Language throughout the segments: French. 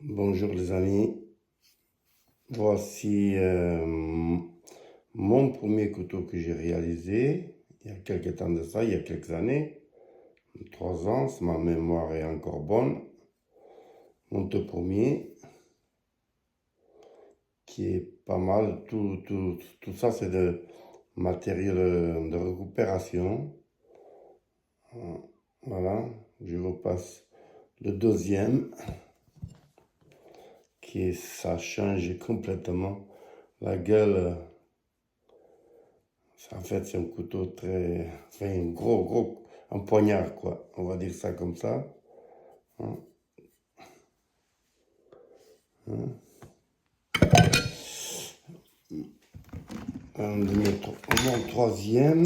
Bonjour les amis, voici mon premier couteau que j'ai réalisé il y a quelques temps de ça, il y a quelques années, 3 ans, si ma mémoire est encore bonne. Mon tout premier, qui est pas mal, tout ça c'est de matériel de récupération. Voilà, je vous passe le deuxième. Ça change complètement la gueule. En fait, c'est un couteau très, enfin, un gros, un poignard, quoi. On va dire ça comme ça. Hein. Hein. Mon troisième,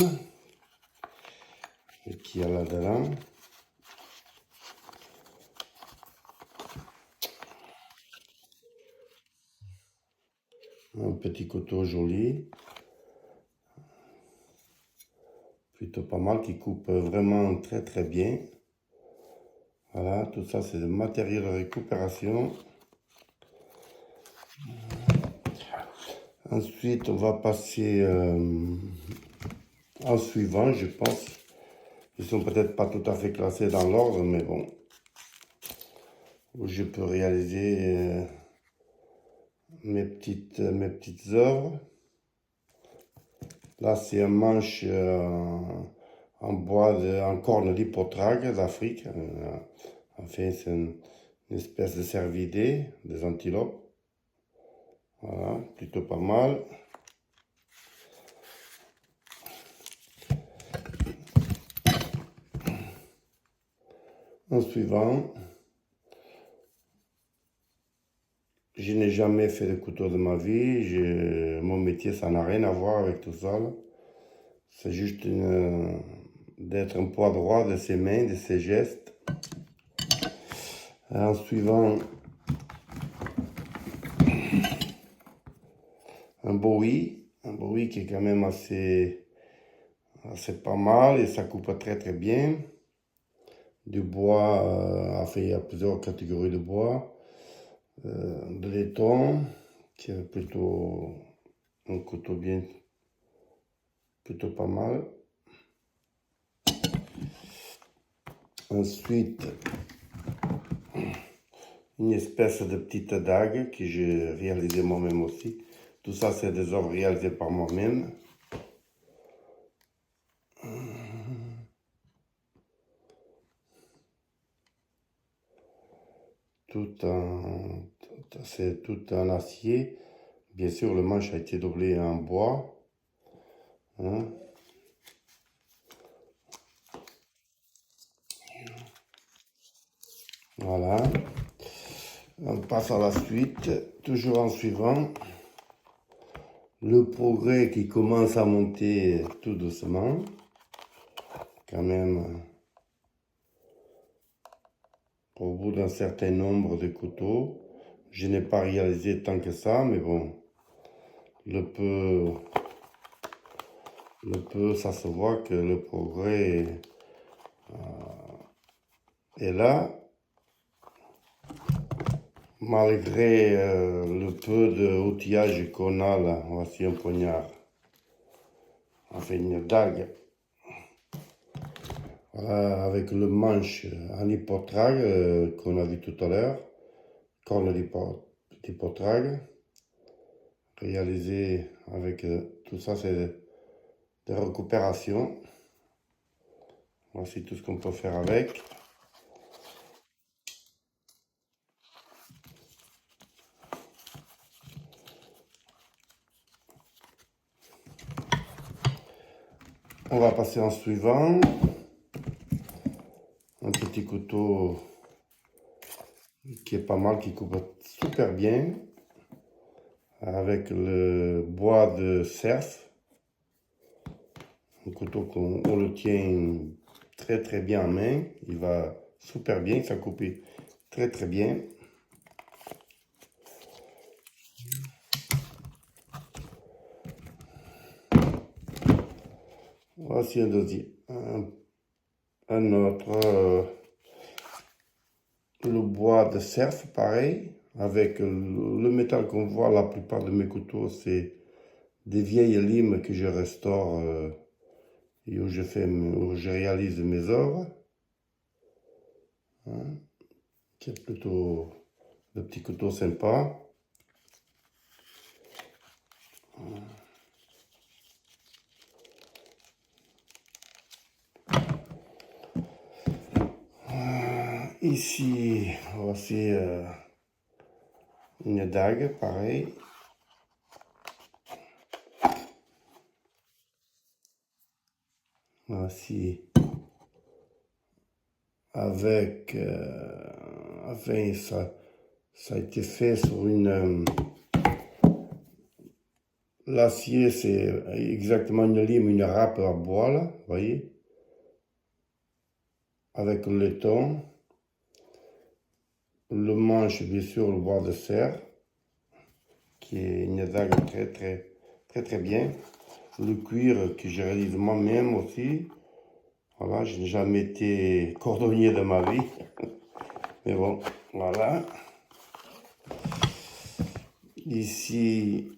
qui est là-dedans. Un petit couteau joli. Plutôt pas mal, qui coupe vraiment très bien. Voilà, tout ça c'est de matériel de récupération. Ensuite, on va passer en suivant, je pense. Ils sont peut-être pas tout à fait classés dans l'ordre, mais bon. Où je peux réaliser mes petites œuvres. Là, c'est un manche en bois, en corne d'hippotrague d'Afrique. Enfin, c'est une espèce de cervidé des antilopes. Voilà, plutôt pas mal. En suivant, je n'ai jamais fait de couteau de ma vie. Mon métier, ça n'a rien à voir avec tout ça. C'est juste d'être un poids droit de ses mains, de ses gestes. En suivant, un Bowie qui est quand même assez pas mal et ça coupe très bien. Du bois, enfin il y a plusieurs catégories de bois. De laiton, qui est plutôt un couteau bien, plutôt pas mal. Ensuite, une espèce de petite dague que j'ai réalisée moi-même aussi. Tout ça, c'est des œuvres réalisées par moi-même. C'est tout en acier. Bien sûr, le manche a été doublé en bois. Hein. Voilà. On passe à la suite, toujours en suivant. Le progrès qui commence à monter tout doucement. Quand même, au bout d'un certain nombre de couteaux. Je n'ai pas réalisé tant que ça, mais bon, le peu, ça se voit que le progrès est là. Malgré le peu d'outillage qu'on a là, voici un poignard, enfin une dague, avec le manche en hippotrague qu'on a vu tout à l'heure, corne d'hippotrague, réalisé avec tout ça, c'est des récupérations. Voici tout ce qu'on peut faire avec. On va passer en suivant. Un petit couteau qui est pas mal, qui coupe super bien. Avec le bois de cerf. Un couteau qu'on le tient très bien en main. Il va super bien, ça coupe très bien. Voici un deuxième. Un autre. Le bois de cerf, pareil, avec le métal qu'on voit, la plupart de mes couteaux, c'est des vieilles limes que je restaure et où je réalise mes œuvres. Hein, c'est plutôt de petits couteaux sympas. Ici, voici une dague, pareil. Voici avec, enfin, ça a été fait sur une... l'acier, c'est exactement une lime, une râpe à bois, là, vous voyez, avec le laiton. Le manche, bien sûr, le bois de serre, qui est une dague très bien. Le cuir que je réalise moi-même aussi. Voilà, je n'ai jamais été cordonnier de ma vie. Mais bon, voilà. Ici,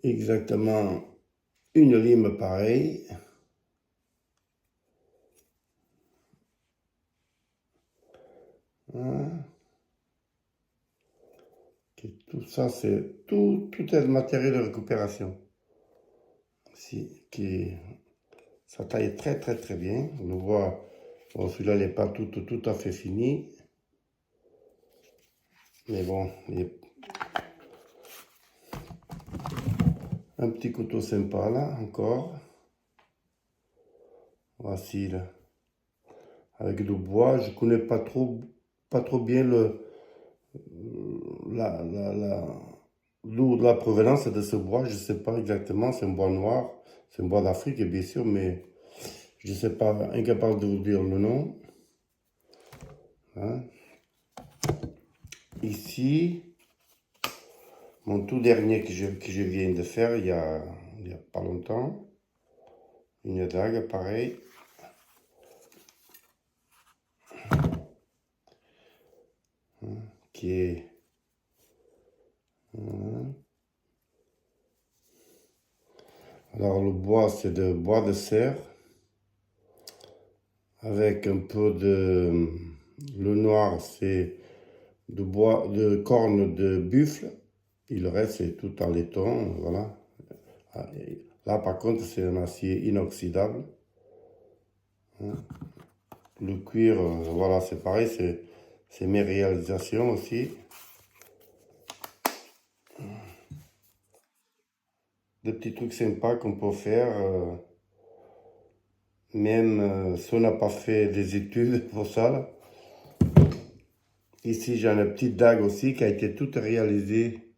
exactement une lime pareille. Hein. Okay, tout ça, c'est tout est le matériel de récupération. Ici, ça taille très bien. On le voit, bon, celui-là n'est pas tout à fait fini. Mais bon, il est un petit couteau sympa là, encore. Voici là. Avec le bois, je connais pas trop bien la provenance de ce bois, je sais pas exactement, c'est un bois noir, c'est un bois d'Afrique bien sûr, mais je sais pas, incapable de vous dire le nom. Hein. Ici, mon tout dernier que je viens de faire il y a pas longtemps, une dague pareil. Qui est alors le bois, c'est de bois de serre avec un peu de le noir, c'est de bois de corne de buffle et le reste c'est tout en laiton. Voilà, là par contre c'est un acier inoxydable. Le cuir, voilà, c'est pareil, c'est mes réalisations aussi. Des petits trucs sympas qu'on peut faire, même si on n'a pas fait des études pour ça. Là. Ici, j'ai une petite dague aussi qui a été toute réalisée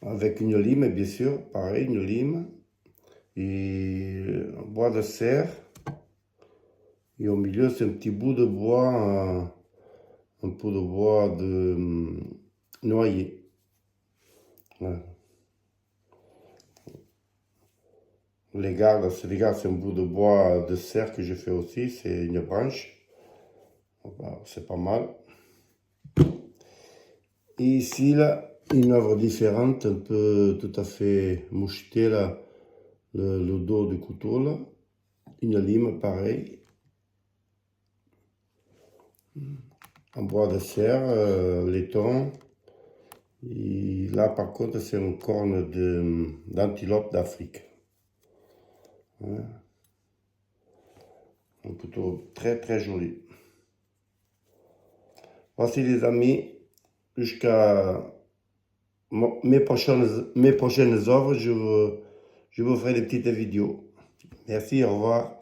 avec une lime, bien sûr, pareil, une lime. Et un bois de serre. Et au milieu, c'est un petit bout de bois, un peu de bois de noyer. Voilà. Les gardes, c'est un bout de bois de serre que je fais aussi, c'est une branche. C'est pas mal. Et ici, là, une œuvre différente, un peu tout à fait mouchetée, là, le dos du couteau, là. Une lime, pareil. En bois de serre, laiton. Et là, par contre, c'est une corne d'antilope d'Afrique. Ouais. Un couteau très joli. Voici les amis, jusqu'à mes prochaines œuvres, je vous ferai des petites vidéos. Merci, au revoir.